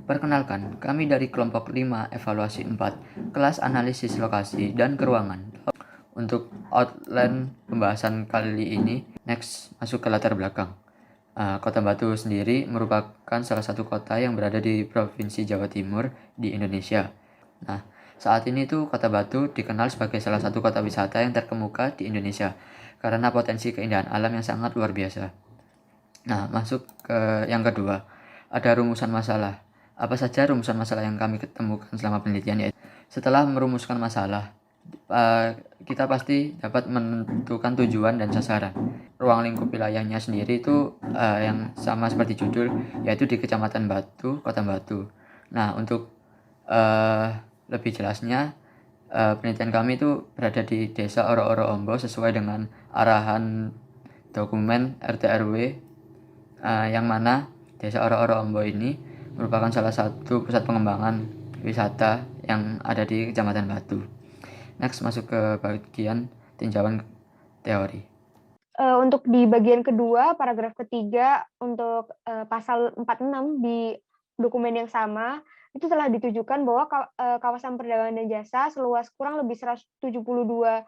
Perkenalkan, kami dari kelompok 5 evaluasi 4, kelas analisis lokasi dan keuangan. Untuk outline pembahasan kali ini, next masuk ke latar belakang. Kota Batu sendiri merupakan salah satu kota yang berada di Provinsi Jawa Timur di Indonesia. Nah, saat ini tuh Kota Batu dikenal sebagai salah satu kota wisata yang terkemuka di Indonesia karena potensi keindahan alam yang sangat luar biasa. Nah, masuk ke yang kedua, ada rumusan masalah. Apa saja rumusan masalah yang kami ketemukan selama penelitian? Setelah merumuskan masalah, kita pasti dapat menentukan tujuan dan sasaran. Ruang lingkup wilayahnya sendiri itu yang sama seperti judul, yaitu di Kecamatan Batu, Kota Batu. Nah, untuk lebih jelasnya, penelitian kami itu berada di Desa Oro-Oro Ombo sesuai dengan arahan dokumen RT/RW, yang mana Desa Oro-Oro Ombo ini merupakan salah satu pusat pengembangan wisata yang ada di Kecamatan Batu. Next masuk ke bagian tinjauan teori. Untuk di bagian kedua, paragraf ketiga, untuk pasal 46 di dokumen yang sama, itu telah ditujukan bahwa kawasan perdagangan dan jasa seluas kurang lebih 172,70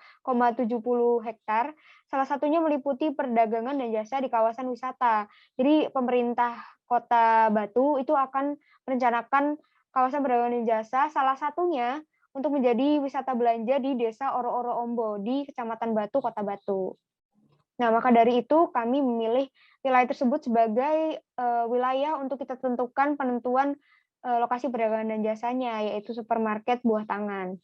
hektar, salah satunya meliputi perdagangan dan jasa di kawasan wisata. Jadi pemerintah Kota Batu itu akan merencanakan kawasan perdagangan dan jasa, salah satunya untuk menjadi wisata belanja di Desa Oro-Oro Ombo di Kecamatan Batu, Kota Batu. Nah, maka dari itu kami memilih wilayah tersebut sebagai wilayah untuk kita tentukan penentuan lokasi perdagangan dan jasanya, yaitu supermarket buah tangan.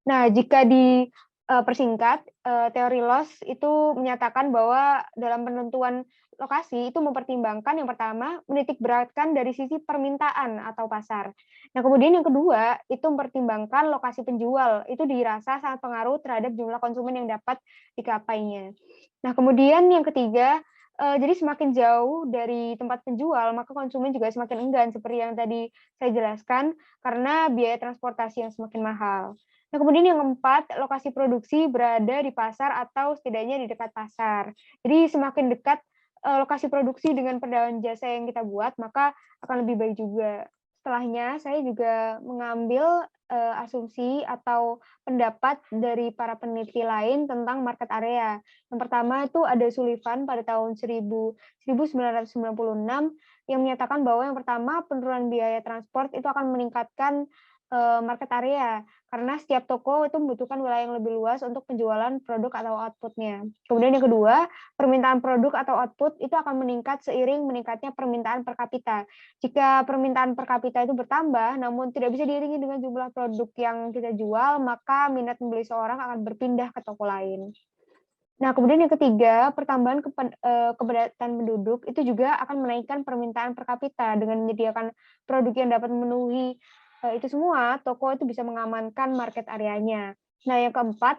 Nah, jika dipersingkat, teori loss itu menyatakan bahwa dalam penentuan lokasi itu mempertimbangkan yang pertama menitik beratkan dari sisi permintaan atau pasar. Nah, kemudian yang kedua itu mempertimbangkan lokasi penjual, itu dirasa sangat pengaruh terhadap jumlah konsumen yang dapat dikapainya. Nah, kemudian yang ketiga, jadi semakin jauh dari tempat penjual, maka konsumen juga semakin enggan seperti yang tadi saya jelaskan, karena biaya transportasi yang semakin mahal. Nah, kemudian yang keempat, lokasi produksi berada di pasar atau setidaknya di dekat pasar. Jadi semakin dekat lokasi produksi dengan perdagangan jasa yang kita buat, maka akan lebih baik juga. Setelahnya, saya juga mengambil asumsi atau pendapat dari para peneliti lain tentang market area. Yang pertama itu ada Sullivan pada tahun 1996 yang menyatakan bahwa yang pertama penurunan biaya transport itu akan meningkatkan market area karena setiap toko itu membutuhkan wilayah yang lebih luas untuk penjualan produk atau output-nya. Kemudian yang kedua, permintaan produk atau output itu akan meningkat seiring meningkatnya permintaan per kapita. Jika permintaan per kapita itu bertambah, namun tidak bisa diiringi dengan jumlah produk yang kita jual, maka minat membeli seorang akan berpindah ke toko lain. Nah, kemudian yang ketiga, pertambahan kepadatan penduduk itu juga akan menaikkan permintaan per kapita dengan menyediakan produk yang dapat memenuhi itu semua, toko itu bisa mengamankan market areanya. Nah, yang keempat,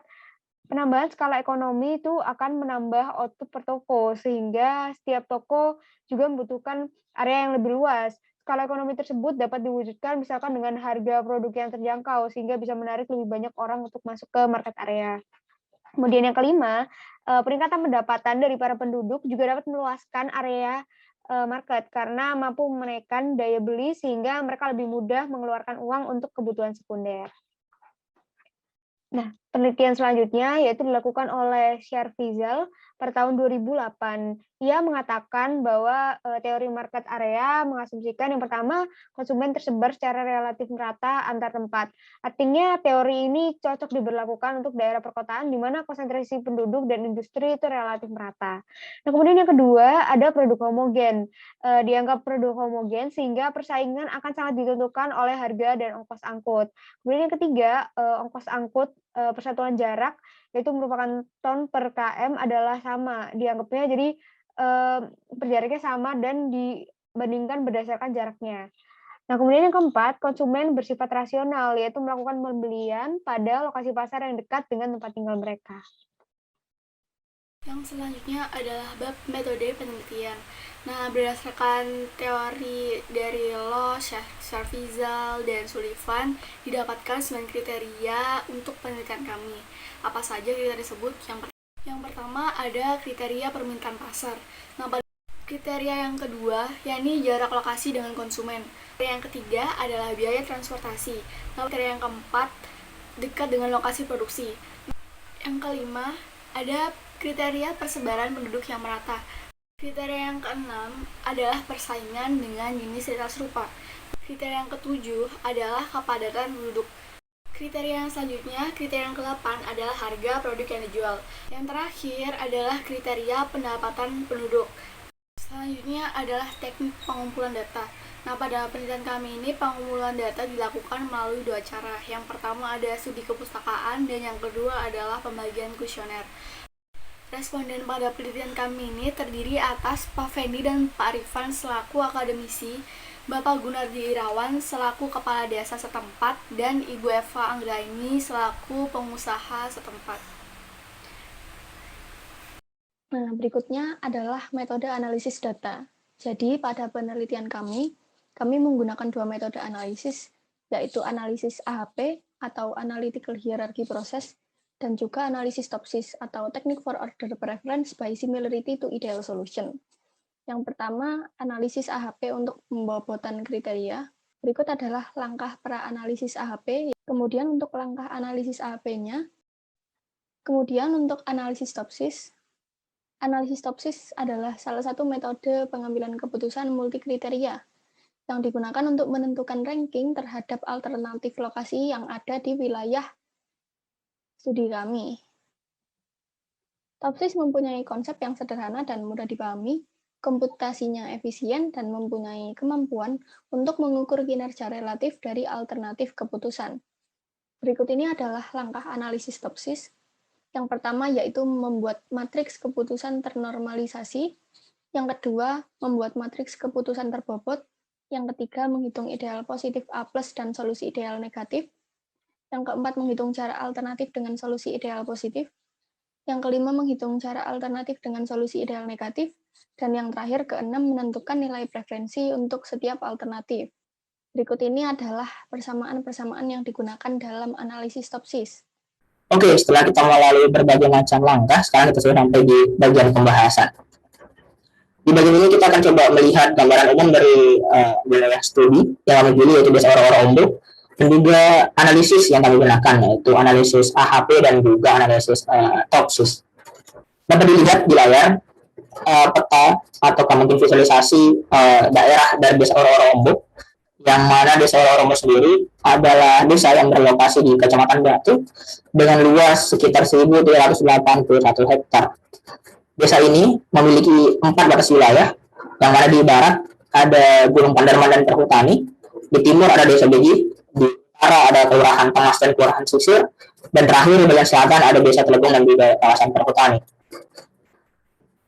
penambahan skala ekonomi itu akan menambah output per toko, sehingga setiap toko juga membutuhkan area yang lebih luas. Skala ekonomi tersebut dapat diwujudkan misalkan dengan harga produk yang terjangkau, sehingga bisa menarik lebih banyak orang untuk masuk ke market area. Kemudian yang kelima, peningkatan pendapatan dari para penduduk juga dapat meluaskan area market karena mampu menaikkan daya beli sehingga mereka lebih mudah mengeluarkan uang untuk kebutuhan sekunder. Nah, penelitian selanjutnya yaitu dilakukan oleh Sharfizal pada tahun 2008. Ia mengatakan bahwa teori market area mengasumsikan yang pertama konsumen tersebar secara relatif merata antar tempat. Artinya teori ini cocok diberlakukan untuk daerah perkotaan di mana konsentrasi penduduk dan industri itu relatif merata. Nah, kemudian yang kedua ada produk homogen. Dianggap produk homogen sehingga persaingan akan sangat ditentukan oleh harga dan ongkos angkut. Kemudian yang ketiga, ongkos angkut persatuan jarak yaitu merupakan ton per km adalah sama dianggapnya, jadi jaraknya sama dan dibandingkan berdasarkan jaraknya. Nah, kemudian yang keempat, konsumen bersifat rasional yaitu melakukan pembelian pada lokasi pasar yang dekat dengan tempat tinggal mereka. Yang selanjutnya adalah bab metode penelitian. Nah, berdasarkan teori dari Loss, Sharfizal, dan Sullivan, didapatkan 9 kriteria untuk penelitian kami. Apa saja kriteria tersebut? Yang pertama ada kriteria permintaan pasar. Nah, kriteria yang kedua, yakni jarak lokasi dengan konsumen. Kriteria yang ketiga adalah biaya transportasi. Nah, kriteria yang keempat, dekat dengan lokasi produksi. Yang kelima, ada kriteria persebaran penduduk yang merata. Kriteria yang keenam adalah persaingan dengan jenis data serupa. Kriteria yang ketujuh adalah kepadatan penduduk. Kriteria yang selanjutnya, kriteria yang ke-8 adalah harga produk yang dijual. Yang terakhir adalah kriteria pendapatan penduduk. Selanjutnya adalah teknik pengumpulan data. Nah, pada penelitian kami ini pengumpulan data dilakukan melalui 2 cara. Yang pertama ada studi kepustakaan dan yang kedua adalah pembagian kuesioner. Responden pada penelitian kami ini terdiri atas Pak Fendi dan Pak Arifan selaku akademisi, Bapak Gunardi Irawan selaku kepala desa setempat, dan Ibu Eva Anggraini selaku pengusaha setempat. Nah, berikutnya adalah metode analisis data. Jadi, pada penelitian kami menggunakan 2 metode analisis, yaitu analisis AHP atau Analytical Hierarchy Process, dan juga analisis TOPSIS atau Technique for Order Preference by Similarity to Ideal Solution. Yang pertama, analisis AHP untuk pembobotan kriteria. Berikut adalah langkah pra-analisis AHP, kemudian untuk langkah analisis AHP-nya, kemudian untuk analisis TOPSIS. Analisis TOPSIS adalah salah satu metode pengambilan keputusan multikriteria yang digunakan untuk menentukan ranking terhadap alternatif lokasi yang ada di wilayah studi kami. TOPSIS mempunyai konsep yang sederhana dan mudah dipahami, komputasinya efisien, dan mempunyai kemampuan untuk mengukur kinerja relatif dari alternatif keputusan. Berikut ini adalah langkah analisis TOPSIS. Yang pertama yaitu membuat matriks keputusan ternormalisasi, yang kedua membuat matriks keputusan terbobot, yang ketiga menghitung ideal positif A+ dan solusi ideal negatif, yang keempat menghitung cara alternatif dengan solusi ideal positif, yang kelima menghitung cara alternatif dengan solusi ideal negatif, dan yang terakhir keenam menentukan nilai preferensi untuk setiap alternatif. Berikut ini adalah persamaan-persamaan yang digunakan dalam analisis TOPSIS. Oke, setelah kita melalui berbagai macam langkah, sekarang kita sudah sampai di bagian pembahasan. Di bagian ini kita akan coba melihat gambaran umum dari wilayah studi yang kami pilih, yaitu desa Oro-Oro Ombok, dan juga analisis yang kami gunakan, yaitu analisis AHP dan juga analisis TOPSIS. Dapat dilihat di layar peta atau mungkin visualisasi daerah dari desa Oro-Oro Ombok, yang mana desa Oro-Oro sendiri adalah desa yang berlokasi di Kecamatan Batu dengan luas sekitar 1.381 hektar. Desa ini memiliki 4 batas wilayah, yang mana di barat ada Gunung Pandarman dan Perhutani, di timur ada Desa Beji, di utara ada Kelurahan Pengas dan Kelurahan Sisir, dan terakhir di bagian selatan ada Desa Telebung dan juga kawasan Perhutani.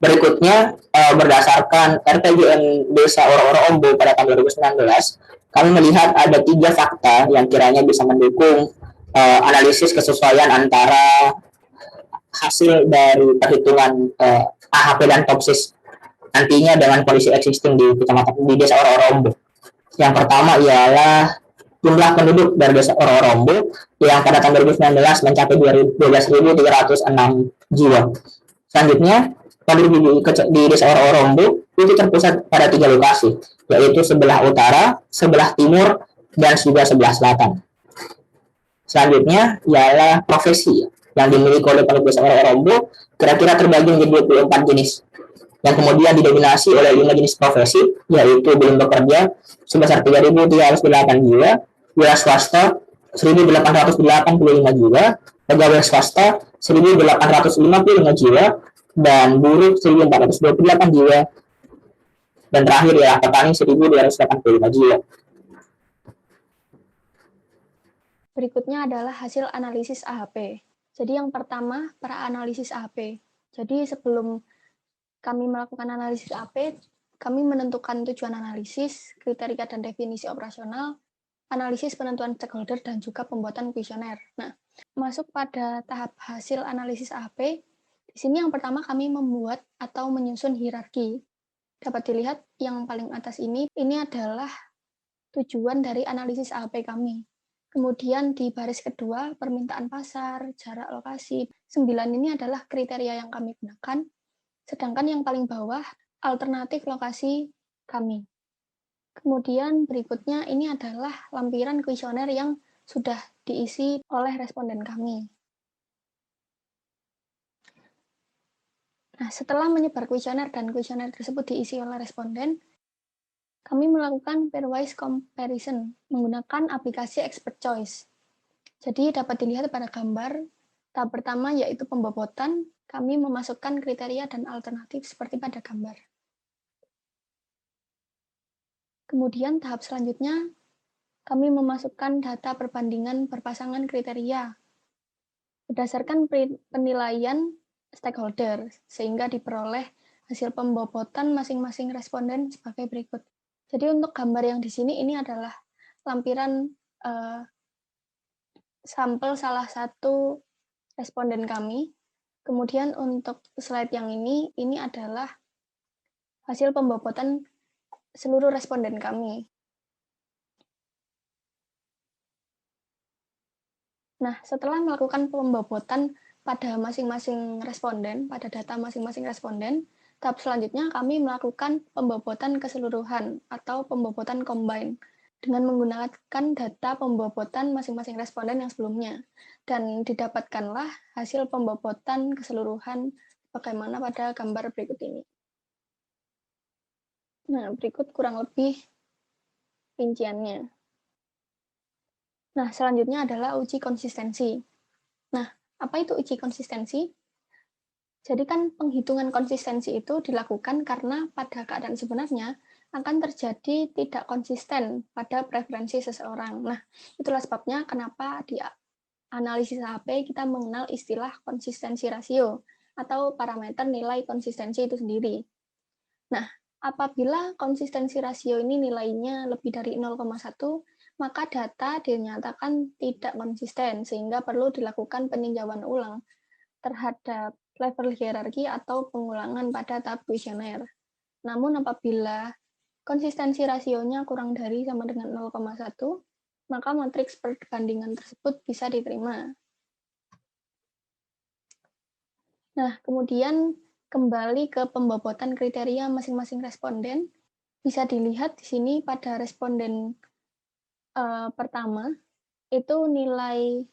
Berikutnya, berdasarkan RPJM Desa Oro-Oro Ombok pada tahun 2019, kami melihat ada 3 fakta yang kiranya bisa mendukung analisis kesesuaian antara hasil dari perhitungan AHP dan TOPSIS nantinya dengan kondisi existing di Desa Oro-Oro Ombok. Yang pertama ialah jumlah penduduk dari Desa Oro-Oro Ombok yang pada tahun 2019 mencapai 12.306 jiwa. Selanjutnya, penduduk di Desa Oro-Oro Ombok itu terpusat pada 3 lokasi, yaitu sebelah utara, sebelah timur, dan juga sebelah selatan. Selanjutnya ialah profesi yang dimiliki oleh penduduk Desa Oro-Oro Ombok kira-kira terbagi menjadi 24 jenis, yang kemudian didominasi oleh 5 jenis profesi, yaitu belum bekerja sebesar 3.308 jiwa, wira swasta 1.885 jiwa, pegawai swasta 1.855 jiwa, dan buruh 1.428 jiwa, dan terakhir ya petani 1.285 jiwa. Berikutnya adalah hasil analisis AHP. Jadi yang pertama, para analisis AHP. Jadi sebelum kami melakukan analisis AHP, kami menentukan tujuan analisis, kriteria dan definisi operasional, analisis penentuan stakeholder, dan juga pembuatan kuesioner. Nah, masuk pada tahap hasil analisis AHP, di sini yang pertama kami membuat atau menyusun hierarki. Dapat dilihat yang paling atas ini adalah tujuan dari analisis AHP kami. Kemudian di baris kedua, permintaan pasar, jarak lokasi. 9 ini adalah kriteria yang kami gunakan. Sedangkan yang paling bawah, alternatif lokasi kami. Kemudian berikutnya ini adalah lampiran kuesioner yang sudah diisi oleh responden kami. Nah, setelah menyebar kuesioner dan kuesioner tersebut diisi oleh responden, kami melakukan pairwise comparison menggunakan aplikasi Expert Choice. Jadi dapat dilihat pada gambar, tahap pertama yaitu pembobotan, kami memasukkan kriteria dan alternatif seperti pada gambar. Kemudian tahap selanjutnya, kami memasukkan data perbandingan berpasangan kriteria berdasarkan penilaian stakeholder, sehingga diperoleh hasil pembobotan masing-masing responden sebagai berikut. Jadi untuk gambar yang di sini ini adalah lampiran sampel salah satu responden kami. Kemudian untuk slide yang ini adalah hasil pembobotan seluruh responden kami. Nah, setelah melakukan pembobotan pada masing-masing responden, pada data masing-masing responden, tahap selanjutnya kami melakukan pembobotan keseluruhan atau pembobotan combine dengan menggunakan data pembobotan masing-masing responden yang sebelumnya. Dan didapatkanlah hasil pembobotan keseluruhan bagaimana pada gambar berikut ini. Nah, berikut kurang lebih rinciannya. Nah, selanjutnya adalah uji konsistensi. Nah, apa itu uji konsistensi? Jadi kan penghitungan konsistensi itu dilakukan karena pada keadaan sebenarnya akan terjadi tidak konsisten pada preferensi seseorang. Nah, itulah sebabnya kenapa di analisis AHP kita mengenal istilah konsistensi rasio atau parameter nilai konsistensi itu sendiri. Nah, apabila konsistensi rasio ini nilainya lebih dari 0,1, maka data dinyatakan tidak konsisten, sehingga perlu dilakukan peninjauan ulang terhadap level hierarki atau pengulangan pada tahap kuesioner. Namun apabila konsistensi rasionya kurang dari sama dengan 0,1, maka matriks perbandingan tersebut bisa diterima. Nah, kemudian kembali ke pembobotan kriteria masing-masing responden, bisa dilihat di sini pada responden pertama, itu nilai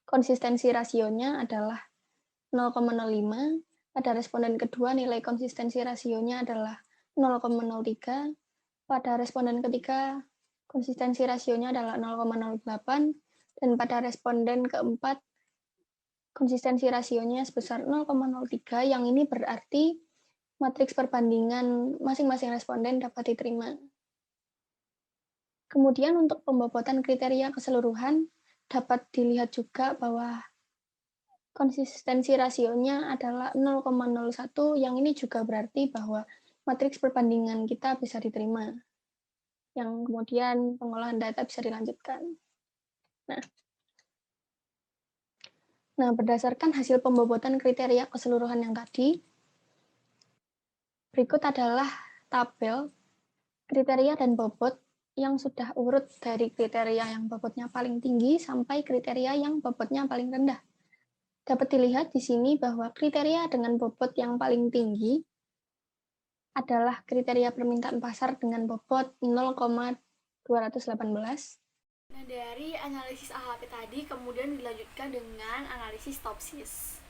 konsistensi rasionya adalah 0,05, pada responden kedua nilai konsistensi rasionya adalah 0,03, pada responden ketiga konsistensi rasionya adalah 0,08, dan pada responden keempat konsistensi rasionya sebesar 0,03, yang ini berarti matriks perbandingan masing-masing responden dapat diterima. Kemudian untuk pembobotan kriteria keseluruhan, dapat dilihat juga bahwa konsistensi rasionya adalah 0,01, yang ini juga berarti bahwa matriks perbandingan kita bisa diterima. Yang kemudian pengolahan data bisa dilanjutkan. Nah, berdasarkan hasil pembobotan kriteria keseluruhan yang tadi, berikut adalah tabel kriteria dan bobot yang sudah urut dari kriteria yang bobotnya paling tinggi sampai kriteria yang bobotnya paling rendah. Dapat dilihat di sini bahwa kriteria dengan bobot yang paling tinggi adalah kriteria permintaan pasar dengan bobot 0,218. Nah, dari analisis AHP tadi kemudian dilanjutkan dengan analisis topsis.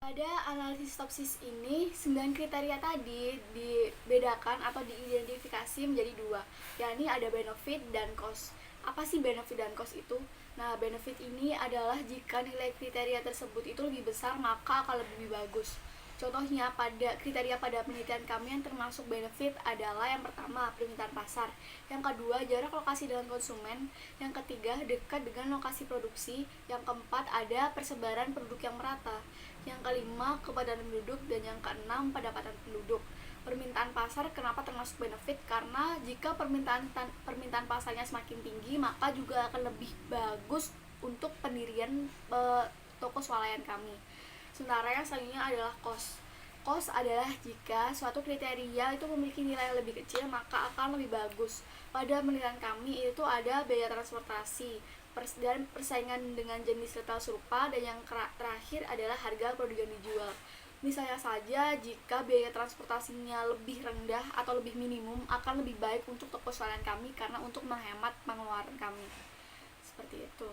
Pada analisis topsis ini, 9 kriteria tadi dibedakan atau diidentifikasi menjadi dua, yakni ada benefit dan cost. Apa sih benefit dan cost itu? Nah, benefit ini adalah jika nilai kriteria tersebut itu lebih besar, maka akan lebih bagus. Contohnya, pada kriteria pada penelitian kami yang termasuk benefit adalah yang pertama, permintaan pasar. Yang kedua, jarak lokasi dengan konsumen. Yang ketiga, dekat dengan lokasi produksi. Yang keempat, ada persebaran penduduk yang merata. Yang kelima, kepadatan penduduk. Dan yang keenam, pendapatan penduduk. Permintaan pasar kenapa termasuk benefit? Karena jika permintaan pasarnya semakin tinggi, maka juga akan lebih bagus untuk pendirian toko swalayan kami. Sementara yang selanjutnya adalah cost. Cost adalah jika suatu kriteria itu memiliki nilai lebih kecil, maka akan lebih bagus. Pada penelitian kami itu ada biaya transportasi dan persaingan dengan jenis retail serupa, dan yang terakhir adalah harga produk yang dijual. Misalnya saja jika biaya transportasinya lebih rendah atau lebih minimum akan lebih baik untuk toko swalayan kami karena untuk menghemat pengeluaran kami. Seperti itu.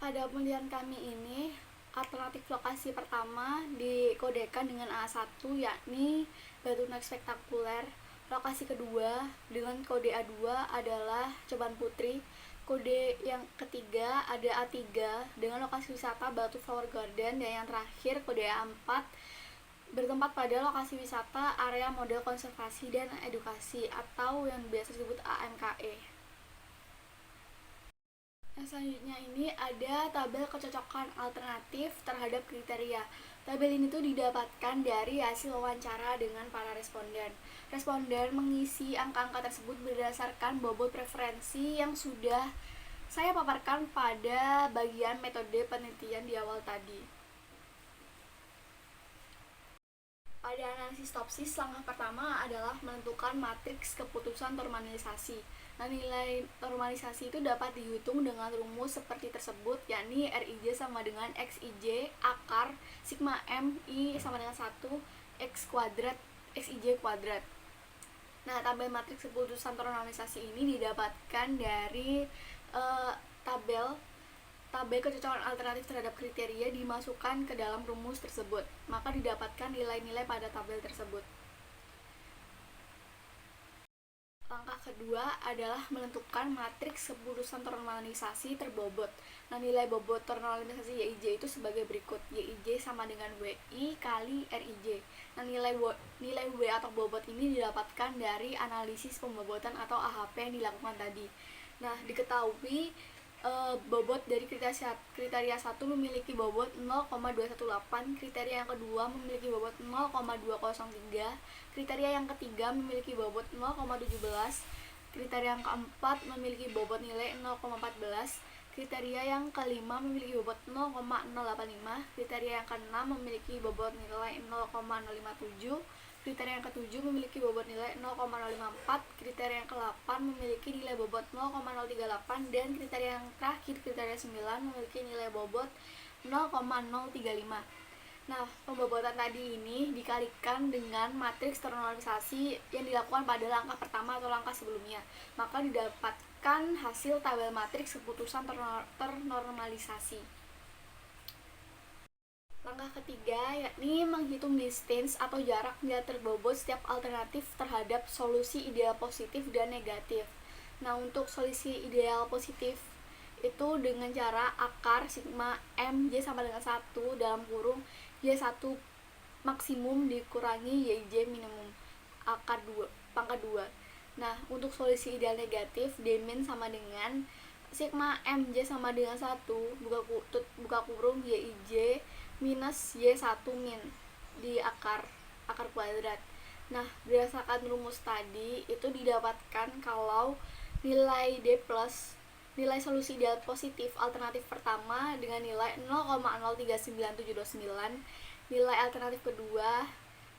Pada penelitian kami ini, alternatif lokasi pertama dikodekan dengan A1 yakni Batu Naik Spektakuler. Lokasi kedua dengan kode A2 adalah Coban Putri. Kode yang ketiga ada A3 dengan lokasi wisata Batu Flower Garden, dan yang terakhir kode A4 bertempat pada lokasi wisata area model konservasi dan edukasi atau yang biasa disebut AMKE. Yang selanjutnya ini ada tabel kecocokan alternatif terhadap kriteria. Tabel ini tuh didapatkan dari hasil wawancara dengan para responden. Responden mengisi angka-angka tersebut berdasarkan bobot preferensi yang sudah saya paparkan pada bagian metode penelitian di awal tadi. Pada analisis topsis, langkah pertama adalah menentukan matriks keputusan normalisasi. Nah, nilai normalisasi itu dapat dihitung dengan rumus seperti tersebut, yakni Rij sama dengan Xij akar sigma M I sama dengan 1 X kuadrat Xij kuadrat. Nah, tabel matriks keputusan normalisasi ini didapatkan dari tabel kecocokan alternatif terhadap kriteria dimasukkan ke dalam rumus tersebut, maka didapatkan nilai-nilai pada tabel tersebut. Langkah kedua adalah menentukan matriks keputusan normalisasi terbobot. Nah, nilai bobot normalisasi Yij itu sebagai berikut. Yij sama dengan Wi kali Rij. Nah, nilai W atau bobot ini didapatkan dari analisis pembobotan atau AHP yang dilakukan tadi. Nah, diketahui bobot dari kriteria 1 memiliki bobot 0,218, kriteria yang kedua memiliki bobot 0,203, kriteria yang ketiga memiliki bobot 0,17, kriteria yang keempat memiliki bobot nilai 0,14, kriteria yang kelima memiliki bobot 0,085, kriteria yang keenam memiliki bobot nilai 0,057, kriteria yang ketujuh memiliki bobot nilai 0,054, kriteria yang ke-8 memiliki nilai bobot 0,038, dan kriteria yang terakhir, kriteria 9, memiliki nilai bobot 0,035. Nah, pembobotan tadi ini dikalikan dengan matriks normalisasi yang dilakukan pada langkah pertama atau langkah sebelumnya, maka didapatkan hasil tabel matriks keputusan ternormalisasi. Langkah ketiga yakni menghitung distance atau jarak nilai terbobot setiap alternatif terhadap solusi ideal positif dan negatif. Nah, untuk solusi ideal positif itu dengan cara akar sigma M J sama dengan 1 dalam kurung Y1 maksimum dikurangi YJ minimum akar 2 pangkat 2. Nah, untuk solusi ideal negatif D-min sama dengan sigma MJ sama dengan 1 buka kurung YIJ minus Y1 min di akar kuadrat. Nah, berdasarkan rumus tadi itu didapatkan kalau nilai D plus, nilai solusi ideal positif alternatif pertama dengan nilai 0,039729, nilai alternatif kedua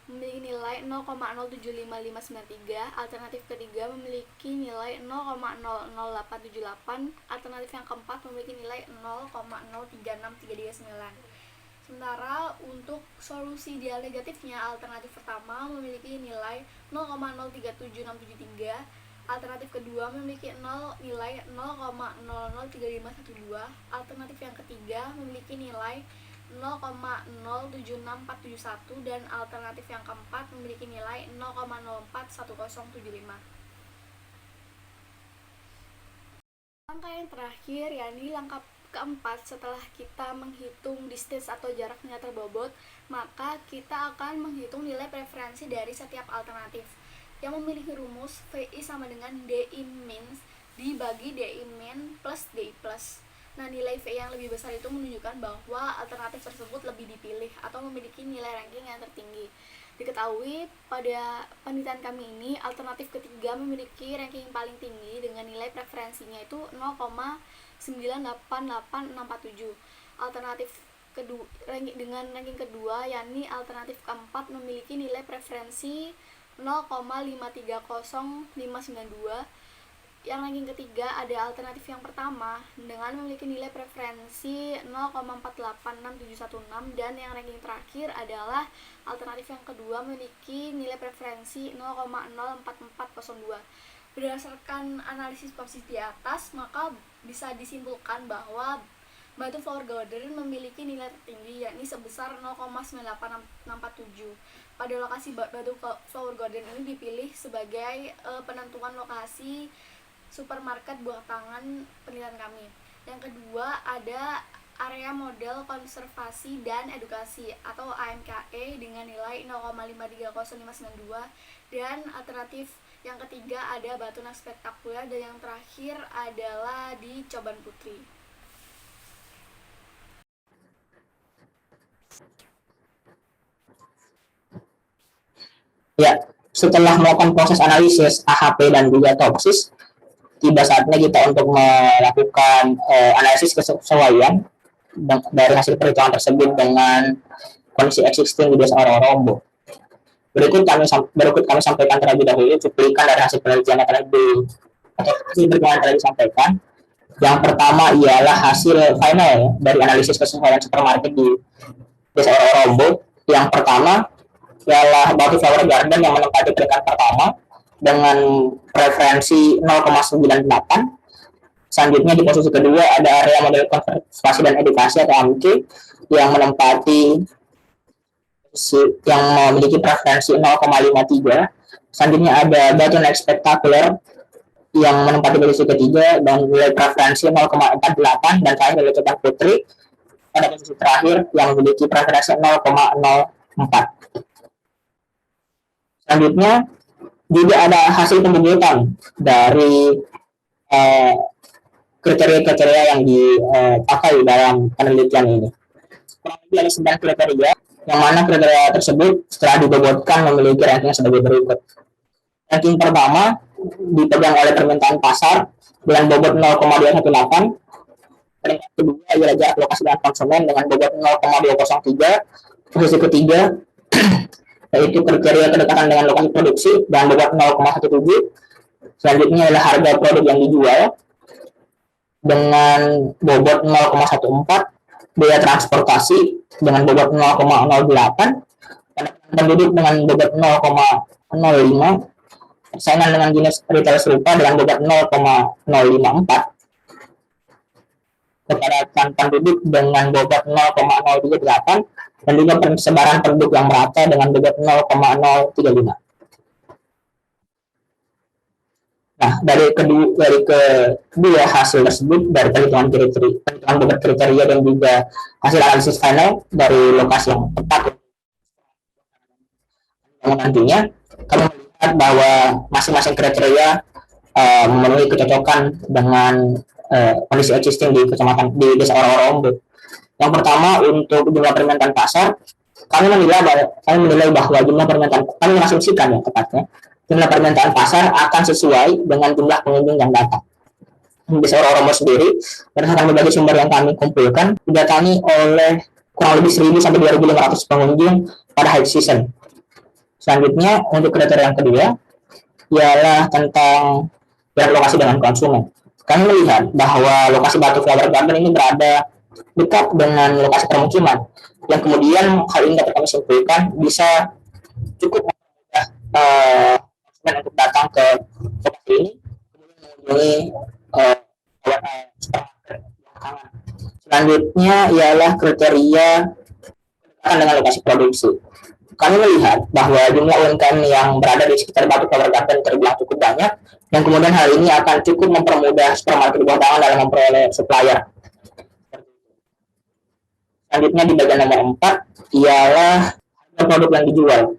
memiliki nilai 0,075593, alternatif ketiga memiliki nilai 0,00878, alternatif yang keempat memiliki nilai 0,036339. Sementara untuk solusi ideal negatifnya, alternatif pertama memiliki nilai 0,037673, alternatif kedua memiliki nilai 0,003512, alternatif yang ketiga memiliki nilai 0,076471, dan alternatif yang keempat memiliki nilai 0,041075. Langkah yang terakhir yakni langkah keempat, setelah kita menghitung distance atau jarak nilai terbobot, maka kita akan menghitung nilai preferensi dari setiap alternatif yang memiliki rumus VI sama dengan DI min dibagi DI min plus DI plus. Nah, nilai VI yang lebih besar itu menunjukkan bahwa alternatif tersebut lebih dipilih atau memiliki nilai ranking yang tertinggi. Diketahui pada penelitian kami ini, alternatif ketiga memiliki ranking paling tinggi dengan nilai preferensinya itu 0,988847. Alternatif kedua dengan ranking kedua yakni alternatif keempat memiliki nilai preferensi 0,530592, yang ranking ketiga ada alternatif yang pertama dengan memiliki nilai preferensi 0,486716, dan yang ranking terakhir adalah alternatif yang kedua memiliki nilai preferensi 0,04402. Berdasarkan analisis posisi di atas, maka bisa disimpulkan bahwa batu flower garden memiliki nilai tertinggi yakni sebesar 0,9867. Pada lokasi batu flower garden ini dipilih sebagai penentuan lokasi supermarket buah tangan penelitian kami. Yang kedua ada area model konservasi dan edukasi atau AMKE dengan nilai 0,530592, dan alternatif yang ketiga ada Batunas Spektakuler, dan yang terakhir adalah di Coban Putri. Ya, setelah melakukan proses analisis AHP dan juga toksis, tiba saatnya kita untuk melakukan analisis kesesuaian dari hasil perhitungan tersebut dengan kondisi existing di desa Oro-Oro. Berikut kami sampaikan terlebih dahulu cuplikan dari hasil penelitian yang telah disampaikan. Yang pertama ialah hasil final dari analisis kesesuaian supermarket di desa Oro-Oro. Yang pertama ialah Batu Flower Garden yang menempati peringkat pertama dengan preferensi 0,98. Selanjutnya di posisi kedua ada area model konservasi dan edukasi atau AMK yang memiliki preferensi 0,53. Selanjutnya ada Batunas Spektakuler yang menempati posisi ketiga dan nilai preferensi 0,48, dan terakhir adalah Coban Putri pada posisi terakhir yang memiliki preferensi 0,04. Selanjutnya juga ada hasil pembentukan dari kriteria-kriteria yang dipakai dalam penelitian ini. Kurang lebih ada 9 kriteria, yang mana kriteria tersebut setelah dibobotkan memiliki ranking sebagai berikut. Ranking pertama dipegang oleh permintaan pasar dengan bobot 0,218. Peringkat kedua ialah jarak lokasi dengan konsumen dengan bobot 0,203. Posisi ketiga yaitu kriteria kedekatan dengan lokasi produksi dan bobot 0,17. Selanjutnya adalah harga produk yang dijual dengan bobot 0,14, biaya transportasi dengan bobot 0,08, penduduk dengan bobot 0,05, persaingan dengan jenis retail serupa dengan bobot 0,054, kepadatan penduduk dengan bobot 0,038, dan juga persebaran penduduk yang merata dengan bobot 0,035. Nah, dari kedua hasil tersebut, dari perhitungan bobot kriteria dan juga hasil analisis final dari lokasi yang tepat nantinya, kami melihat bahwa masing-masing kriteria memenuhi kecocokan dengan kondisi existing di desa Oro-Oro. Yang pertama, untuk jumlah permintaan pasar, kami menilai bahwa jumlah permintaan, kami mengasumsikan ya tepatnya, jumlah permintaan pasar akan sesuai dengan jumlah pengunjung yang datang. Desa Oro-Oro sendiri, berdasarkan berbagai sumber yang kami kumpulkan, didatangi oleh kurang lebih 1.000 sampai 2.500 pengunjung pada high season. Selanjutnya, untuk kriteria yang kedua, ialah tentang jarak lokasi dengan konsumen. Kami melihat bahwa lokasi Batu Flower Garden ini berada dekat dengan lokasi permukiman, yang kemudian hal ini dapat kami simpulkan bisa cukup memudah konsumen untuk datang ke lokasi ini, kemudian mengunjungi supermarket. Selanjutnya ialah kriteria dengan lokasi produksi. Kami melihat bahwa jumlah UMKM yang berada di sekitar Batu Flower Garden terbilang cukup banyak, yang kemudian hal ini akan cukup mempermudah supermarket buah tangan dalam memperoleh supplier. Selanjutnya di bagian nomor 4 ialah harga produk yang dijual.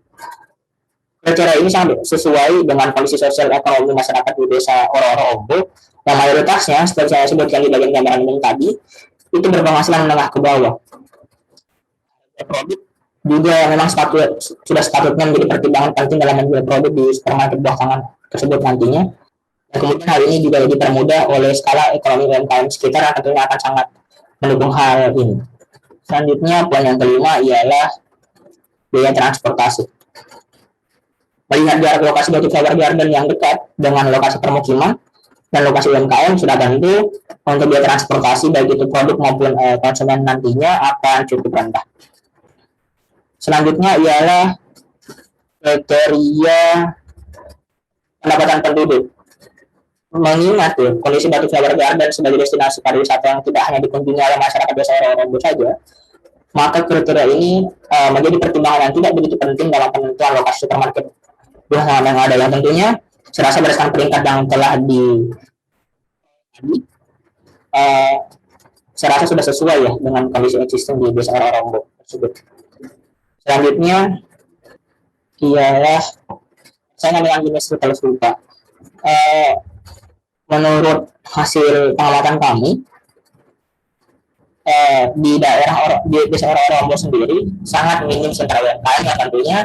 Kriteria ini sangat sesuai dengan kondisi sosial ekonomi masyarakat di desa Oro-Oro yang mayoritasnya seperti saya sebutkan di bagian gambaran ini tadi itu berpenghasilan menengah ke bawah. Produk juga memang sudah sepatutnya menjadi pertimbangan penting dalam menjual produk di supermarket buah tangan tersebut nantinya. Dan kemudian hal ini juga dipermudah oleh skala ekonomi UMKM sekitar yang tentunya akan sangat mendukung hal ini. Selanjutnya, poin yang kelima ialah biaya transportasi. Melihat jarak lokasi Batu Flower Garden yang dekat dengan lokasi permukiman, dan lokasi UMKM sudah tentu untuk biaya transportasi baik itu produk maupun konsumen nantinya akan cukup rendah. Selanjutnya ialah kriteria pendapatan penduduk. Mengingat ya, kondisi Batu Flower Garden sebagai destinasi pariwisata yang tidak hanya dikunjungi oleh masyarakat desa Orobo saja, maka kriteria ini menjadi pertimbangan yang tidak begitu penting dalam penentuan lokasi supermarket buah tangan yang ada, yang tentunya saya rasa berdasarkan peringkat yang telah uh, saya rasa sudah sesuai ya dengan kondisi existing di desa Orobo tersebut. Selanjutnya ialah saya ngambil jenis retail serupa. Menurut hasil pengamatan kami, di daerah di desa Orobo sendiri sangat minim sentra UMKM yang tentunya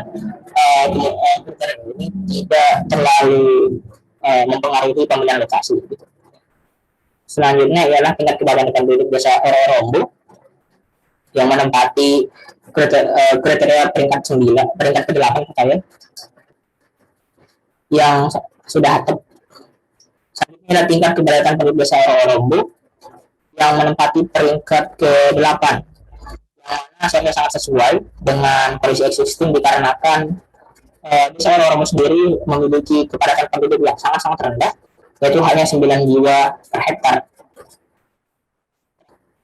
kriteria ini tidak terlalu mempengaruhi pemilihan lokasi. Selanjutnya ialah tingkat kepadatan penduduk desa Orobo yang menempati kriteria peringkat 9, peringkat ke-8 katanya, yang sudah tepat. Selanjutnya adalah tingkat kepadatan penduduk desa Orobo yang menempati peringkat ke-8, yang mana saya sangat sesuai dengan kondisi existing dikarenakan desa Orobo sendiri memiliki kepadatan penduduk yang sangat-sangat rendah, yaitu hanya 9 jiwa per hektar.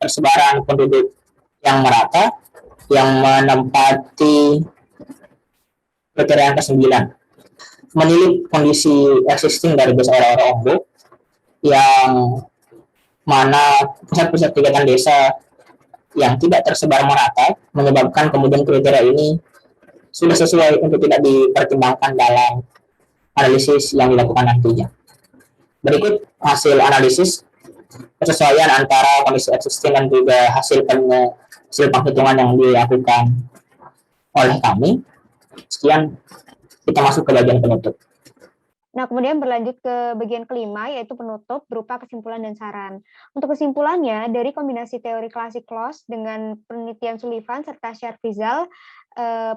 Persebaran penduduk yang merata yang menempati kriteria yang ke-9. Menilik kondisi existing dari desa Orobo yang mana pusat-pusat kegiatan desa yang tidak tersebar merata menyebabkan kemudian kriteria ini sudah sesuai untuk tidak dipertimbangkan dalam analisis yang dilakukan nantinya. Berikut hasil analisis kesesuaian antara kondisi existing dan juga hasil penghitungan yang dilakukan oleh kami. Sekian, kita masuk ke bagian penutup. Nah, kemudian berlanjut ke bagian kelima, yaitu penutup berupa kesimpulan dan saran. Untuk kesimpulannya, dari kombinasi teori klasik Loss dengan penelitian Sullivan serta Sharfizal,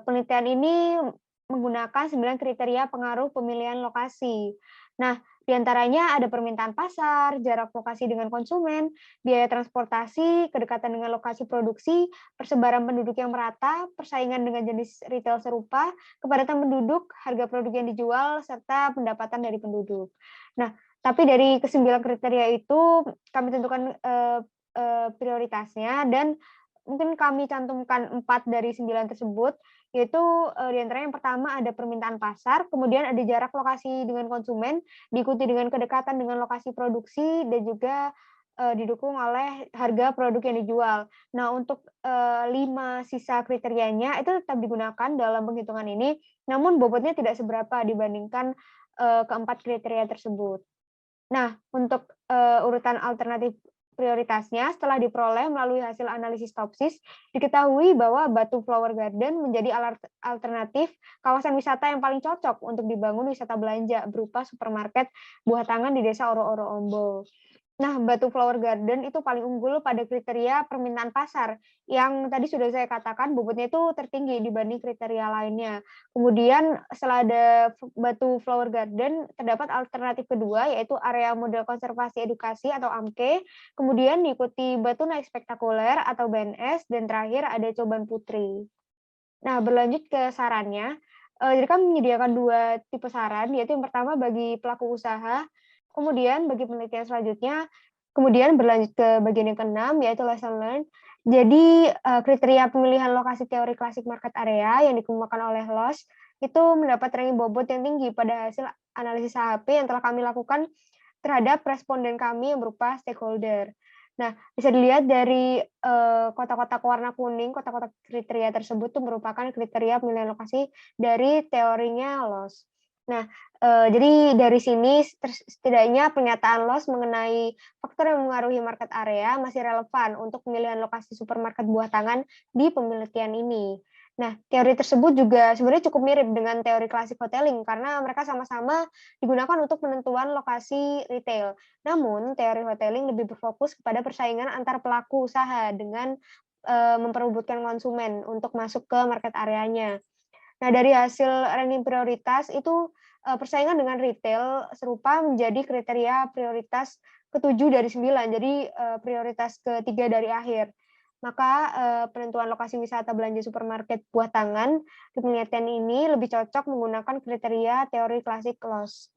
penelitian ini menggunakan 9 kriteria pengaruh pemilihan lokasi. Nah, diantaranya ada permintaan pasar, jarak lokasi dengan konsumen, biaya transportasi, kedekatan dengan lokasi produksi, persebaran penduduk yang merata, persaingan dengan jenis retail serupa, kepadatan penduduk, harga produk yang dijual, serta pendapatan dari penduduk. Nah, tapi dari ke-9 kriteria itu kami tentukan prioritasnya, dan mungkin kami cantumkan 4 dari 9 tersebut, yaitu diantaranya yang pertama ada permintaan pasar, kemudian ada jarak lokasi dengan konsumen, diikuti dengan kedekatan dengan lokasi produksi, dan juga didukung oleh harga produk yang dijual. Nah, untuk 5 sisa kriterianya itu tetap digunakan dalam penghitungan ini, namun bobotnya tidak seberapa dibandingkan keempat kriteria tersebut. Nah, untuk urutan alternatif prioritasnya setelah diperoleh melalui hasil analisis Topsis, diketahui bahwa Batu Flower Garden menjadi alternatif kawasan wisata yang paling cocok untuk dibangun wisata belanja berupa supermarket buah tangan di desa Oro-Oro Ombo. Nah, Batu Flower Garden itu paling unggul pada kriteria permintaan pasar, yang tadi sudah saya katakan bobotnya itu tertinggi dibanding kriteria lainnya. Kemudian setelah ada Batu Flower Garden, terdapat alternatif kedua, yaitu area model konservasi edukasi atau AMKE, kemudian diikuti Batu Naik Spektakuler atau BNS, dan terakhir ada Coban Putri. Nah, berlanjut ke sarannya, jadi kami menyediakan 2 tipe saran, yaitu yang pertama bagi pelaku usaha, kemudian bagi penelitian selanjutnya, kemudian berlanjut ke bagian yang ke-6, yaitu lesson learned. Jadi kriteria pemilihan lokasi teori klasik market area yang dikemukakan oleh Loss itu mendapat ranking bobot yang tinggi pada hasil analisis HHP yang telah kami lakukan terhadap responden kami yang berupa stakeholder. Nah, bisa dilihat dari kotak-kotak warna kuning, kotak-kotak kriteria tersebut itu merupakan kriteria pemilihan lokasi dari teorinya Loss. Nah, jadi dari sini setidaknya pernyataan Loss mengenai faktor yang mempengaruhi market area masih relevan untuk pemilihan lokasi supermarket buah tangan di penelitian ini. Nah, teori tersebut juga sebenarnya cukup mirip dengan teori klasik hoteling karena mereka sama-sama digunakan untuk penentuan lokasi retail. Namun, teori hoteling lebih berfokus kepada persaingan antar pelaku usaha dengan memperebutkan konsumen untuk masuk ke market areanya. Nah, dari hasil ranking prioritas itu persaingan dengan retail serupa menjadi kriteria prioritas ke-7 dari 9, jadi prioritas ke-3 dari akhir. Maka penentuan lokasi wisata belanja supermarket buah tangan di penelitian ini lebih cocok menggunakan kriteria teori klasik loss.